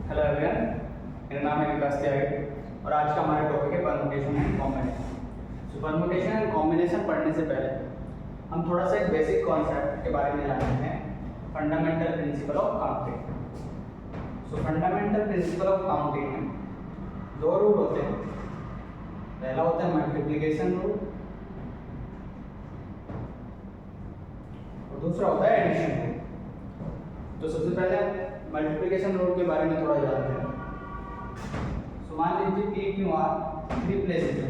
Hello everyone, मेरा नाम है विकास त्यागी और आज का हमारा टॉपिक है permutation and combination. So permutation and combination पढ़ने से पहले हम थोड़ा सा एक बेसिक कॉन्सेप्ट के बारे में जानते हैं, fundamental principle of counting. So fundamental principle of counting में दो रूल होते हैं। पहला होता है मल्टीप्लिकेशन रूल और दूसरा होता है एडिशन रूल। तो सबसे पहले मल्टीप्लिकेशन रूल के बारे में थोड़ा जानते हैं। सो मान लीजिए P Q R three places है।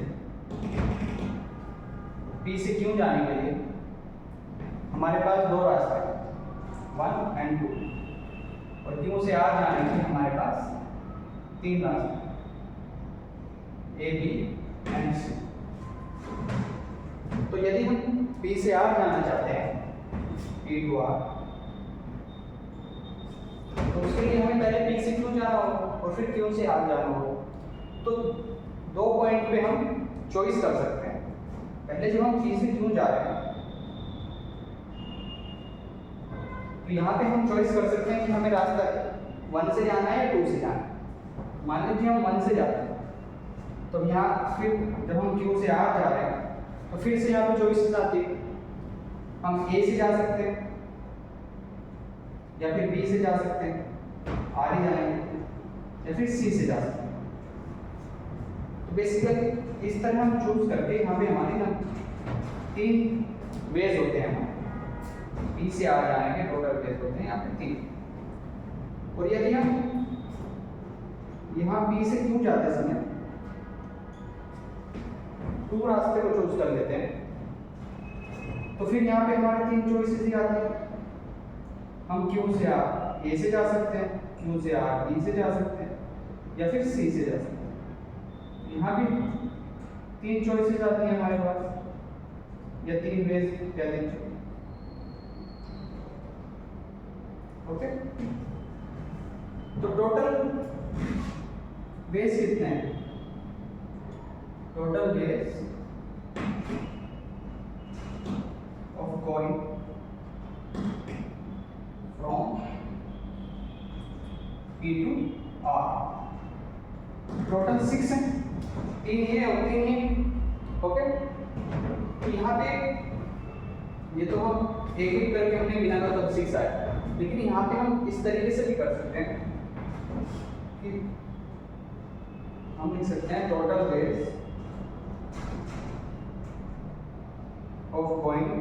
पी से क्यू जाने के लिए हमारे पास दो रास्ते हैं, 1 एंड 2, और क्यू से आर जाने के लिए हमारे पास तीन रास्ते, ए बी एंड सी। तो यदि हम पी से आर जाना चाहते हैं, पी टू आर, तो उसके लिए हमें पहले पी से क्यू जाना हो और फिर क्यू से आर जाना हो। तो दो पॉइंट पे हम चॉइस कर सकते हैं। पहले जब हम पी से क्यू जा रहे हैं तो यहाँ पे हम चॉइस कर सकते हैं कि हमें रास्ता 1 से जाना है या 2 से जाना है। मान लीजिए हम 1 से जाते हैं तो यहाँ फिर जब हम क्यू से आर जा रहे हैं तो फिर से यहाँ पे चॉइस आती है। हम ए से जा सकते हैं या फिर बी से जा सकते हैं, आर ही जाएंगे, या फिर सी से जा सकते हैं। तो बेसिकली इस तरह हम चूज करके यहाँ पे हमारे ना तीन वेज होते हैं। हमारे बी से आर जाने के टोटल वेज होते हैं यहाँ पे 3। और यदि हम यहाँ बी से क्यू जाते समय 2 रास्ते को चूज कर लेते हैं तो फिर यहाँ पे हमारे 3 चॉइसेस ही आती हैं। हम क्यू से आर ए से जा सकते हैं, क्यू से आर बी से जा सकते हैं, या फिर सी से जा सकते हैं। यहाँ भी 3 चॉइसेस आती हैं हमारे पास, या 3 वेज कह लीजिए। ओके, तो टोटल वेज कितने हैं? Total ways of going from P to R total 6 है, 3 ये और 3 ये। ओके, तो यहाँ पे ये तो हम एक एक करके हमने गिना था तब 6 आया, लेकिन यहाँ पे हम इस तरीके से भी कर सकते हैं कि हम लिख सकते हैं total ways of going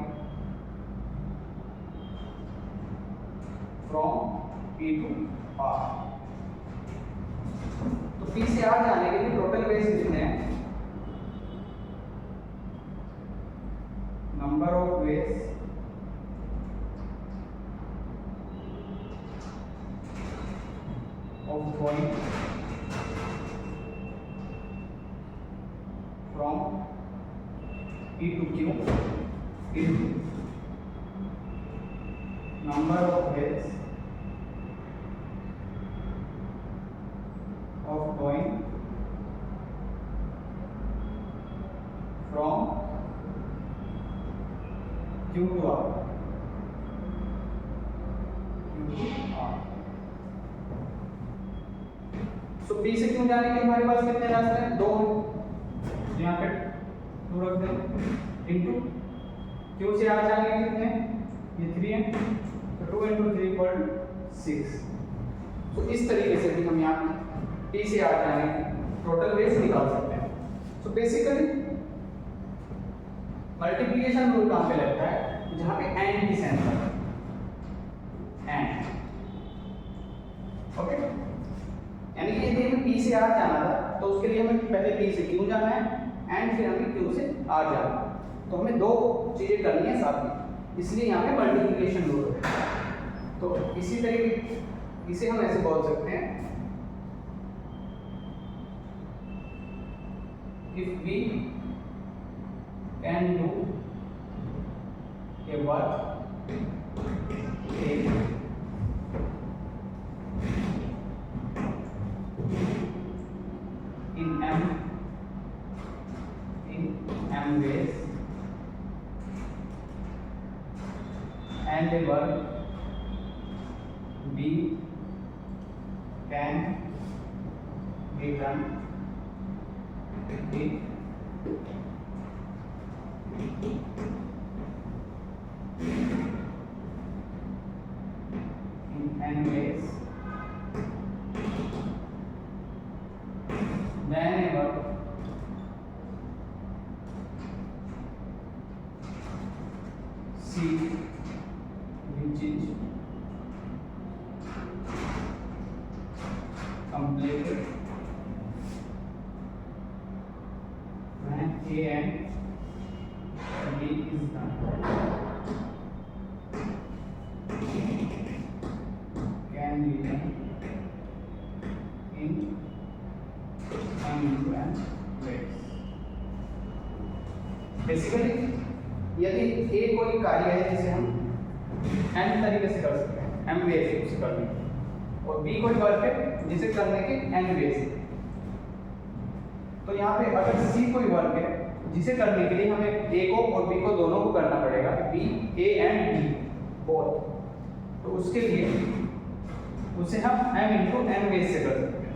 from P to R। तो P से R जाने के लिए टोटल वेज कितने हैं? Number of ways of going from P to Q into number of ways of going from Q to R, Q to R। So P से Q जाने के हमारे पास कितने रास्ते हैं? 2। यहाँ पे 2 रख दें, इनटू Q से R जाने के कितने हैं? ये 3 है, तो 2 into 3 equal 6। तो इस तरीके से भी हम यहाँ P से R जाने की टोटल वेज निकाल सकते हैं। तो बेसिकली मल्टीप्लिकेशन रूल कहाँ पे लगता है? जहाँ पे एंड की सेंस है, एंड। ओके, यानी कि यदि हमें P से R जाना था तो उसके लिए हमें पहले P से Q जाना है एंड फिर हमें Q से R जाना है। तो हमें 2 चीजें करनी है साथ में, इसलिए यहाँ पे मल्टीप्लिकेशन रूल है। तो इसी तरीके इसे हम ऐसे बोल सकते हैं, if we can do a work in m ways and a work B can be done in n ways whenever C which is completed when A and B is done. Can be done in unplanned ways. Basically, यदि A कोई कार्य है जिसे हम n तरीके से कर सकते हैं, m वे से उसे करने के, और B कोई वर्क है जिसे करने के n वे से, तो यहाँ पे अगर C कोई वर्क है जिसे करने के लिए हमें A को और B को दोनों को करना पड़ेगा, B A and B both, तो उसके लिए उसे हम m इंटू n वेज से कर सकते हैं.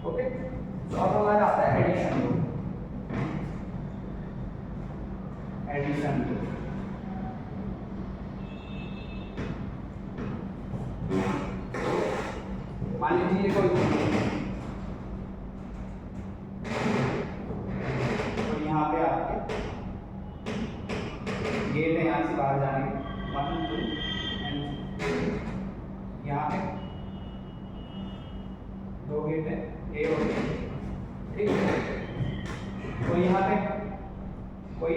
ओके, तो अब हमारा आता है एडिशन. मान लीजिए कोई तो यहाँ पे आपके गेट है यहाँ से बाहर जाने के, 1 2 एंड यहाँ पे 2 गेट है A और B, ठीक है. तो यहाँ पे कोई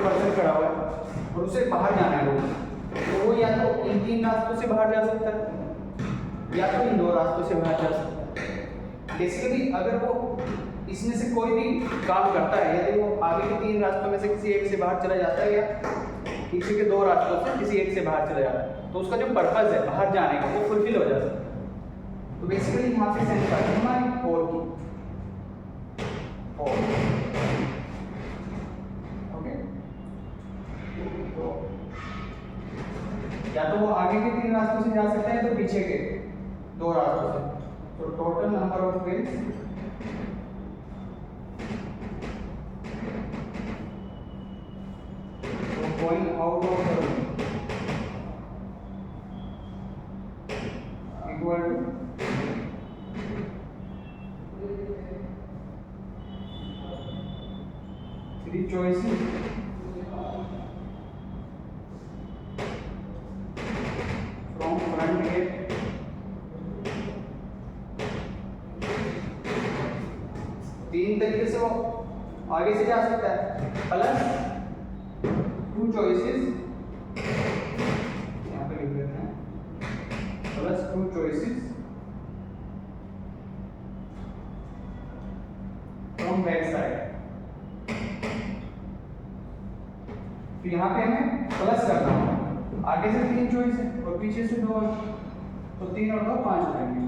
पर्सन खड़ा हुआ है और उसे बाहर जाना है रोड, तो वो या तो इन 3 रास्तों से बाहर जा सकता है या तो इन 2 रास्तों से बाहर जा सकता है. बेसिकली अगर वो इसमें से कोई भी काम करता है, यदि वो आगे के 3 रास्तों में से किसी एक से बाहर चला जाता है या पीछे के 2 रास्तों से किसी एक से बाहर चला जाता है, तो उसका जो पर्पस है बाहर जाने का वो फुलफिल हो जाता है. तो बेसिकली यहाँ पे सेंस करते हैं हमारी 4 की 4. या तो वो आगे के 3 रास्तों से जा सकता है तो पीछे के 2 रास्तों से. तो total number of ways going out of the room equal to 3 choices front gate, तीन तरीके से वो आगे से जा सकता है, प्लस 2 choices यहाँ पे लिख देते हैं, plus 2 choices from back side. तो यहाँ पे हमें प्लस करना है, आगे से 3 चॉइस है और पीछे से 2, तो 3 और 2 5 हो जाएंगे.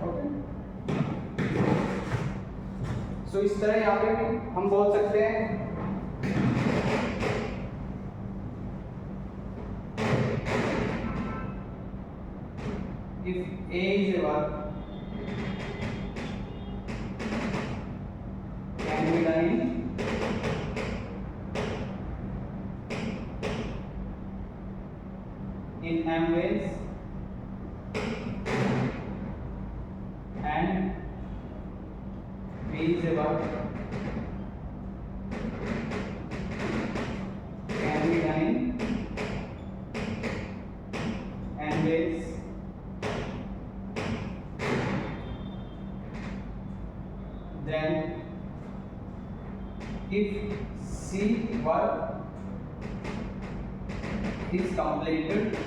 ओके, सो इस तरह यहाँ पे भी हम बोल सकते हैं if A is a verb can be done in m ways and B is a verb can be done in n ways then if C verb is completed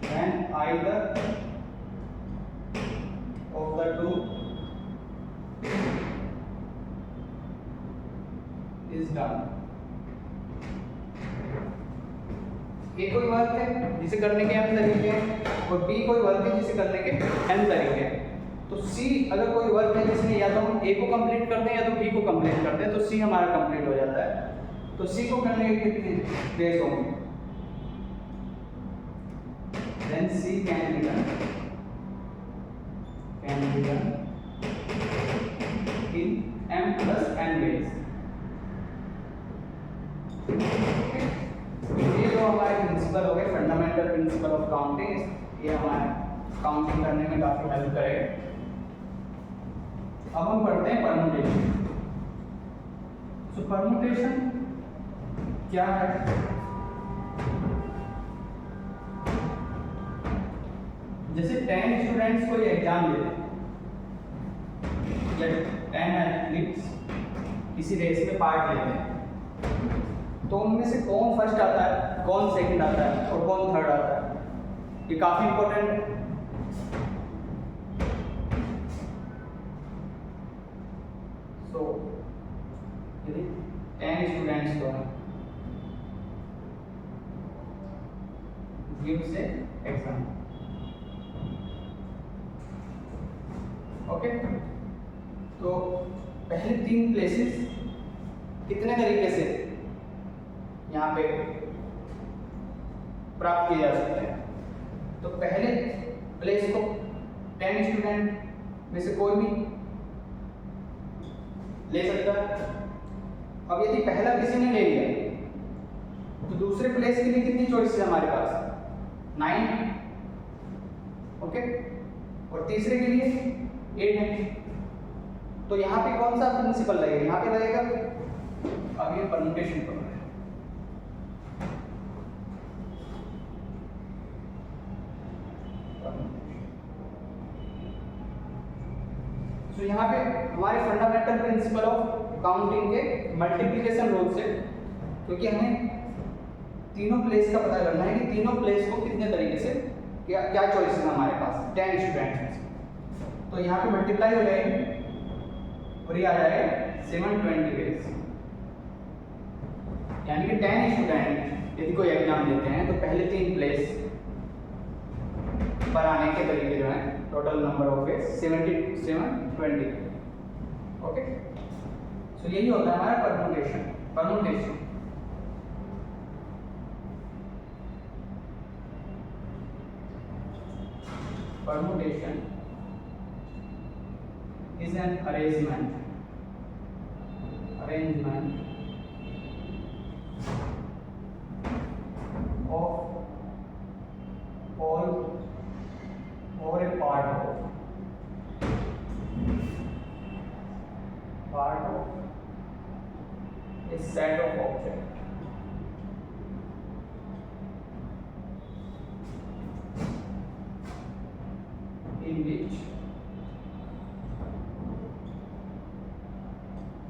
then either of the two is done. A कोई work है जिसे करने के m तरीके हैं और B कोई work है जिसे करने के n तरीके हैं. तो सी अगर कोई वर्क है जिसमें या तो हम ए को कंप्लीट करते हैं या तो बी को कंप्लीट करते हैं, तो सी हमारा कंप्लीट हो जाता है। तो सी को करने के कितने डेज होंगे? Then C can be done in m plus n days. ये जो हमारे प्रिंसिपल हो गए, फंडामेंटल प्रिंसिपल ऑफ काउंटिंग, ये हमारे काउंटिंग करने में काफी हेल्प करेगा। अब हम पढ़ते हैं परम्यूटेशन। सो परम्यूटेशन क्या है? जैसे 10 स्टूडेंट्स कोई एग्जाम देते हैं या 10 एथलीट्स किसी रेस में पार्ट लेते हैं, तो उनमें से कौन फर्स्ट आता है, कौन सेकंड आता है और कौन थर्ड आता है, ये काफी इंपॉर्टेंट है। सो यदि 10 स्टूडेंट्स को गिव से एग्जाम, ओके, तो पहले 3 प्लेसेस कितने तरीके से यहाँ पे प्राप्त किए जा सकते हैं? तो पहले प्लेस को 10 स्टूडेंट में से कोई भी ले सकता है। अब यदि पहला किसी ने ले लिया तो दूसरे प्लेस के लिए कितनी चॉइस है हमारे पास? 9, ओके, और तीसरे के लिए 8 है। तो यहाँ पे कौन सा प्रिंसिपल लगेगा? यहाँ पे लगेगा, अब ये परम्यूटेशन कर रहे हैं। तो यहाँ पे हमारे फंडामेंटल प्रिंसिपल ऑफ काउंटिंग के मल्टीप्लिकेशन रूल से, क्योंकि हमें तीनों प्लेस का पता करना है कि तीनों प्लेस को कितने तरीके से क्या क्या चॉइस है हमारे पास 10 स्टूडेंट्स। तो यहाँ पे मल्टीप्लाई हो जाएगी और ये आ जाएगा 720 डेज, यानी कि 10 स्टूडेंट यदि कोई एग्जाम देते हैं तो पहले 3 प्लेस पर आने के तरीके जो है total number of days 720, okay. So यही होता है हमारा permutation. Permutation is an arrangement of all or a part of a set of objects in which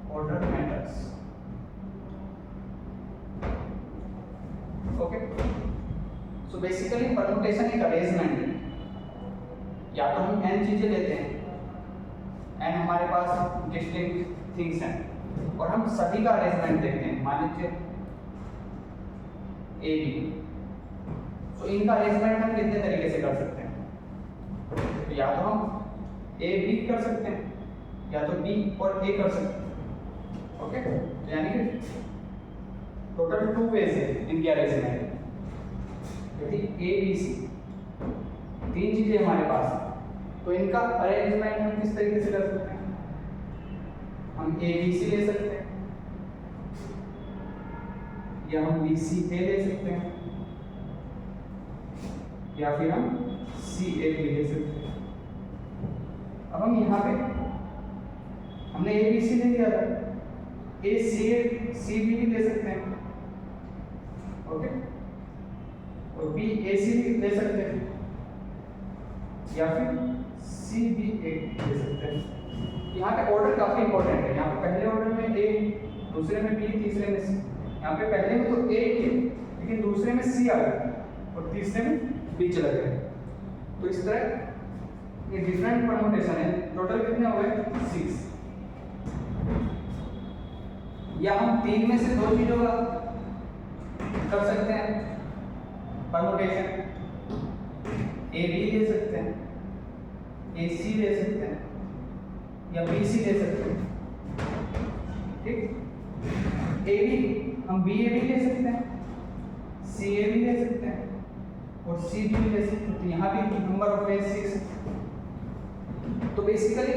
order matters, okay। So basically permutation एक अरेंजमेंट है, या तो हम n चीजें लेते हैं, n हमारे पास डिस्टिंक्ट थिंग्स हैं और हम सभी का अरेंजमेंट देखते हैं, मान लीजिए ए बी। तो इनका अरेंजमेंट हम कितने तरीके से कर सकते हैं? तो या तो हम ए बी कर सकते हैं या तो बी और ए कर सकते हैं, ओके। तो यानी कि टोटल 2 वेज है इनके अरेंजमेंट। यदि ए बी सी 3 चीजें हमारे पास, तो इनका अरेंजमेंट हम किस तरीके से कर सकते हैं? हम ए बी सी ले सकते हैं या हम बी सी ए ले सकते हैं या फिर हम सी ए बी ले सकते हैं। अब हम यहाँ पे हमने ए बी सी ले लिया था, ए सी बी भी ले सकते हैं, ओके, और बी ए सी भी ले सकते हैं या फिर सी बी ए ले सकते हैं। यहाँ पे ऑर्डर काफी इंपॉर्टेंट है। यहाँ पे पहले ऑर्डर में ए, दूसरे में बी, तीसरे में सी। यहाँ पे पहले में तो ए ही है लेकिन दूसरे में सी आ गया और तीसरे में बी चला गया। तो इस तरह ये डिफरेंट परम्यूटेशन है। टोटल कितने हो गए? 6। या हम 3 में से 2 चीजों का कर सकते हैं परम्यूटेशन, ए बी ले सकते हैं AC ले सकते हैं या BC ले सकते हैं, ठीक। AB हम BAB ले सकते हैं, CAB ले सकते हैं और CB भी ले सकते हैं। तो यहाँ भी नंबर ऑफ वेज 6। तो basically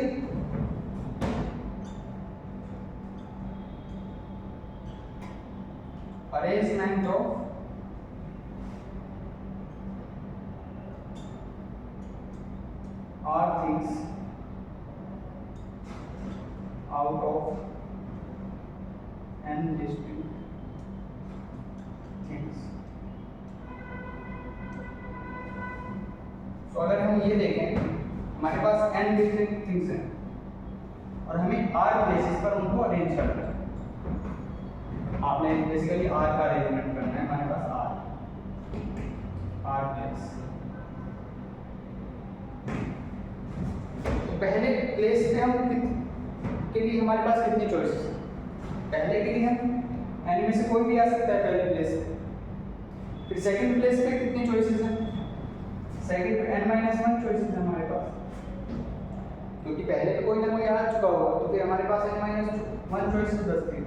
arrangement of all things out of n distinct things। तो अगर हम ये देखें, हमारे पास n डिस्टिंक्ट थिंग्स हैं और हमें r प्लेसेस पर उनको अरेंज करना है। आपने बेसिकली r का अरेंजमेंट करना है। हमारे पास r प्लेस। तो पहले प्लेस पे हम के लिए हमारे पास कितनी चॉइसेस हैं? पहले के लिए हम n में से कोई भी आ सकता है पहले प्लेस पे। फिर सेकंड प्लेस पे कितनी चॉइसेस हैं? सेकंड पे n-1 चॉइसेस है हमारे पास, क्योंकि पहले तो कोई ना कोई आ चुका होगा, तो फिर हमारे पास n-1 चॉइसेस बचती है।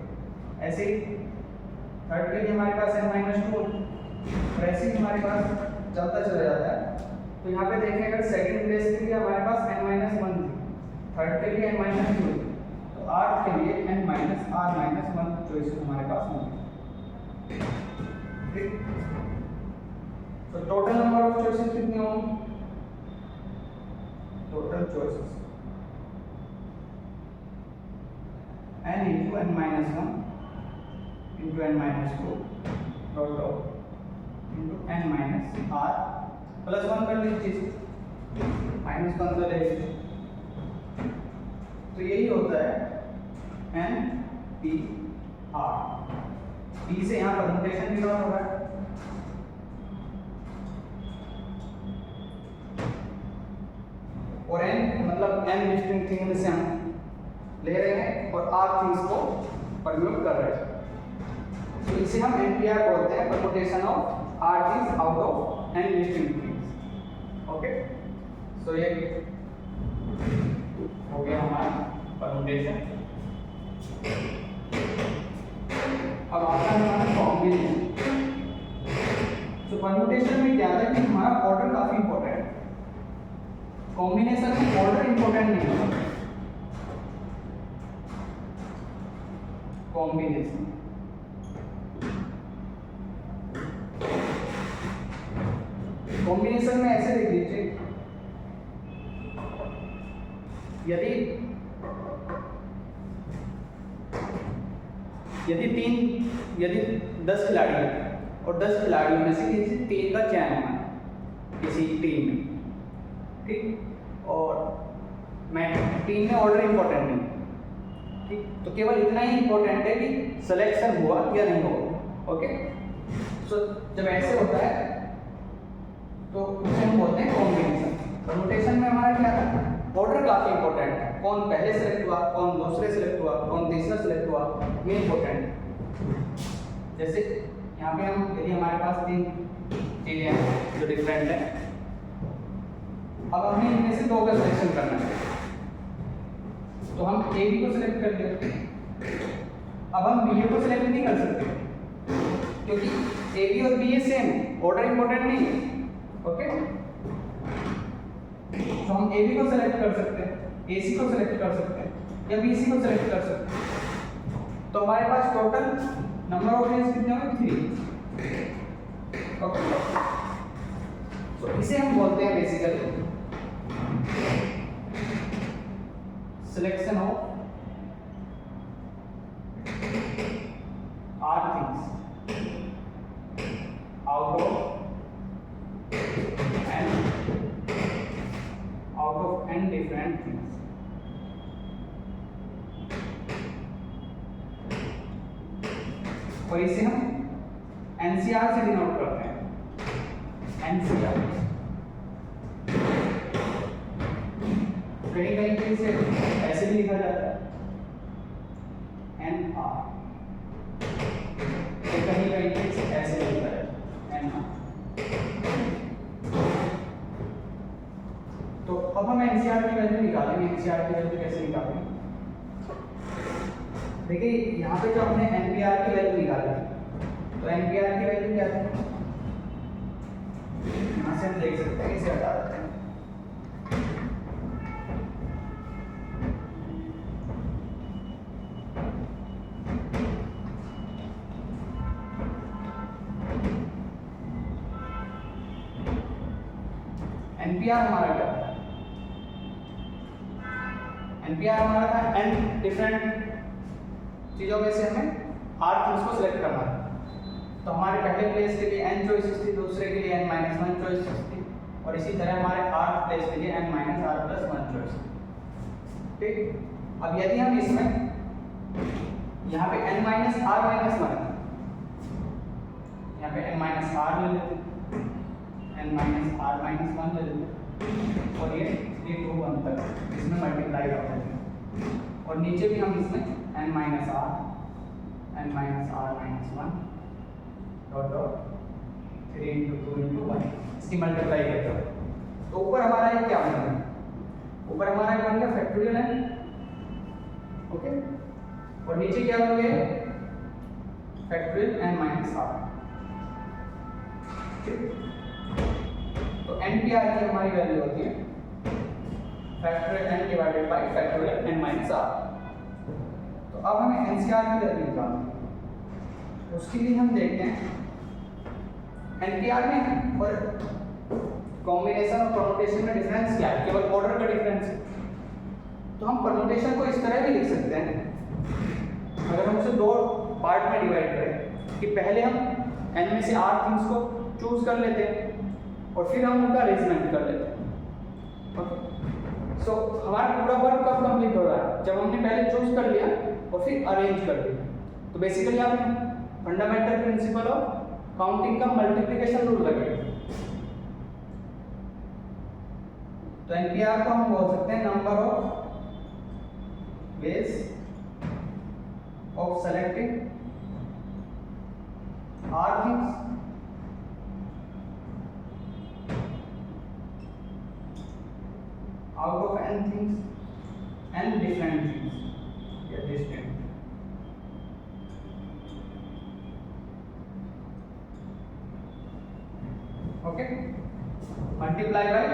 ऐसे ही थर्ड के लिए हमारे पास n-2, ऐसे ही हमारे पास चलता चला जाता है। तो यहाँ पे देखें, अगर सेकंड प्लेस के लिए हमारे पास n-1 थी, थर्ड के लिए n-2 थी, तो r के लिए n-r-1 चॉइसेस हमारे पास होंगे, ठीक। तो टोटल नंबर ऑफ चॉइसेस कितने होंगे? Total choices n into n-1 into n-2 dot dot into n-r plus 1 कर लीजिए, माइनस का अंदर ले लीजिए। तो यही होता है n p r। p से यहाँ परम्यूटेशन भी डॉट होगा, और n मतलब n डिस्टिंक्ट थिंग में से हम ले रहे हैं और r थिंग्स को परम्यूट कर रहे हैं। तो इसे हम NPR बोलते हैं, permutation of r things out of n distinct things. Okay, so ये हो गया हमारा परम्यूटेशन। अब आता है हमारा कॉम्बिनेशन। तो परम्यूटेशन में क्या है कि हमारा ऑर्डर काफी इंपॉर्टेंट है। कॉम्बिनेशन में ऑर्डर इंपॉर्टेंट नहीं होता। कॉम्बिनेशन में ऐसे देख लीजिए, यदि 10 खिलाड़ी हैं और 10 खिलाड़ियों में से किसी 3 का चयन होना है किसी टीम में, ठीक। और मैं टीम में ऑर्डर इंपॉर्टेंट नहीं, ठीक। तो केवल इतना ही इंपॉर्टेंट है कि सिलेक्शन हुआ या नहीं हुआ। ओके, सो जब ऐसे होता है तो उसे हम बोलते हैं कॉम्बिनेशन। परम्यूटेशन में हमारा क्या था? ऑर्डर काफी इंपॉर्टेंट है। कौन पहले सेलेक्ट हुआ, कौन दूसरे सेलेक्ट हुआ, कौन तीसरा सेलेक्ट हुआ, ये इंपॉर्टेंट है। जैसे यहाँ पे हम, यदि हमारे पास 3 चीजें हैं जो डिफरेंट है, अब हमें इनमें से 2 का सिलेक्शन करना है, तो हम AB को सिलेक्ट कर लेते हैं। अब हम BA को सिलेक्ट नहीं कर सकते क्योंकि AB और BA सेम है, ऑर्डर इंपॉर्टेंट नहीं है। ओके, तो हम AB को सिलेक्ट कर सकते हैं, AC को सिलेक्ट कर सकते हैं या BC को सिलेक्ट कर सकते हैं। तो हमारे पास टोटल नंबर ऑफ वेज कितने होंगे? 3। ओके, तो इसे हम बोलते हैं basically selection of r things out of n different things। और इसे हम NCR से डिनोट करते हैं, NCR। कहीं कहीं पे इसे ऐसे भी लिखा जाता है NR, कहीं कहीं पे इसे ऐसे लिखा जाता है NR। तो अब हम NCR एनसीआर की वैल्यू निकालेंगे। एनसीआर की वैल्यू कैसे निकालेंगे? देखिए यहाँ पे जो हमने एनपीआर की वैल्यू निकाली, तो एनपीआर की वैल्यू क्या है, यहाँ से हम देख सकते हैं, इसे हटा देते हैं। एनपीआर हमारा क्या है? एनपीआर हमारा था एन डिफरेंट चीज़ों में से हमें आर थिंग्स को सिलेक्ट करना है। तो हमारे पहले प्लेस के लिए n चॉइसेस थी, दूसरे के लिए n-1 चॉइसेस थी, और इसी तरह हमारे आर्थ प्लेस के लिए n-r+1 चॉइस थी। ठीक, अब यदि हम इसमें यहाँ पे n-r-1 यहाँ पे n-r ले लेते हैं, n-r-1 ले लेते हैं, और ये 3 2 1 तक इसमें मल्टीप्लाई कर देते हैं, और नीचे भी हम इसमें n-r n-r-1 dot dot 3 into 2 into 1 इसकी मल्टीप्लाई करते हैं। तो ऊपर हमारा ये क्या बन गया? ऊपर हमारा ये बन गया फैक्टोरियल n, ओके, और नीचे क्या बन गया? Factorial n-r। तो NPR की हमारी वैल्यू होती है factorial n divided by factorial n-r। तो अब हमें NCR की वैल्यू निकालनी है। उसके लिए हम देखते हैं NPR में और कॉम्बिनेशन और परम्यूटेशन में डिफरेंस क्या है, केवल ऑर्डर का डिफरेंस है। तो हम परम्यूटेशन को इस तरह भी लिख सकते हैं, अगर हम उसे दो पार्ट में डिवाइड करें कि पहले हम n में से r थिंग्स को चूज कर लेते हैं और फिर हम उनका अरेंजमेंट कर लेते हैं। ओके, सो हमारा पूरा वर्क कब कंप्लीट हो रहा है? जब हमने पहले चूज कर लिया और फिर अरेंज कर दिया। तो बेसिकली आप फंडामेंटल प्रिंसिपल ऑफ काउंटिंग का मल्टीप्लिकेशन रूल लगेगा। तो एनपीआर को हम बोल सकते हैं number of ways of selecting r things out of n things and different things, yeah, distinct. Okay, multiply by,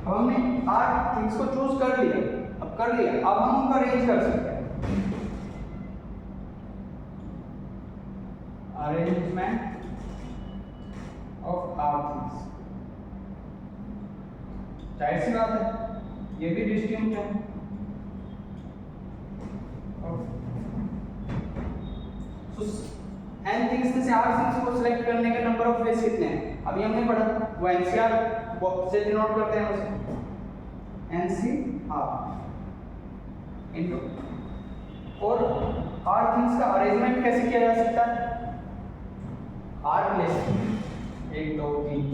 अब हमने r थिंग्स को चूज कर लिया, अब हम उनको अरेंज कर सकते हैं। अरेंजमेंट ऑफ r थिंग्स, जाहिर सी बात है ये भी डिस्टिंक्ट है। n थिंग्स में से r थिंग्स को सिलेक्ट करने के नंबर ऑफ वेज कितने हैं? अभी हमने पढ़ा, वो NCR से डिनोट करते हैं उसे NCR इनटू, और r थिंग्स का अरेंजमेंट कैसे किया जा सकता है? r प्लेस 1 2 3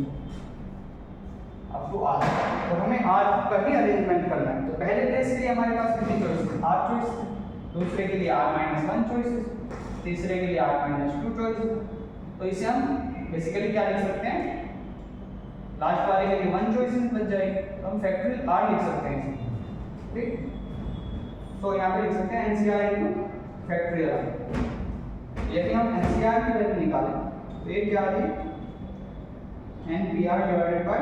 अब तो r, और हमें r का ही अरेंजमेंट करना है। तो पहले प्लेस के लिए हमारे पास कितनी चॉइस है? r चॉइस, दूसरे के लिए r-1 चॉइस, तीसरे के लिए r-2 चॉइस। तो इसे हम बेसिकली क्या लिख सकते हैं? लास्ट वाले के लिए 1 चॉइस बच जाएगी, तो हम फैक्टोरियल r लिख सकते हैं इसे। ठीक, तो यहाँ पे लिख सकते हैं NCR इनटू फैक्टोरियल r। यदि हम NCR की वैल्यू निकालें तो ये क्या आ जाएगी? NPR divided by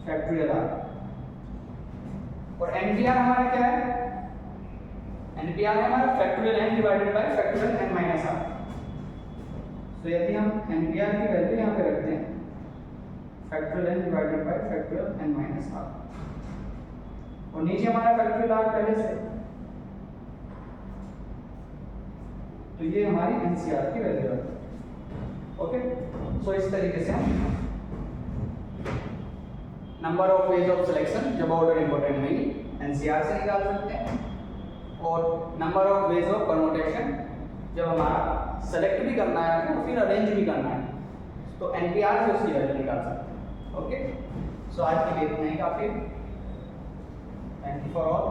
factorial r, और NPR हमारा क्या है? NPR है हमारा factorial n divided by factorial n-r। तो यदि हम NPR की वैल्यू यहाँ पे रखते हैं factorial n divided by factorial n-r, और नीचे हमारा फैक्टोरियल r पहले से, तो ये हमारी NCR की वैल्यू है। ओके, सो इस तरीके से हम number of ways of selection, जब ऑर्डर इंपॉर्टेंट नहीं, NCR से निकाल सकते हैं, और number of ways of permutation, जब हमारा सेलेक्ट भी करना है और फिर अरेंज भी करना है, तो NPR से उसकी वैल्यू निकाल सकते हैं। ओके, सो आज के लिए इतना ही काफी। Thank you for all.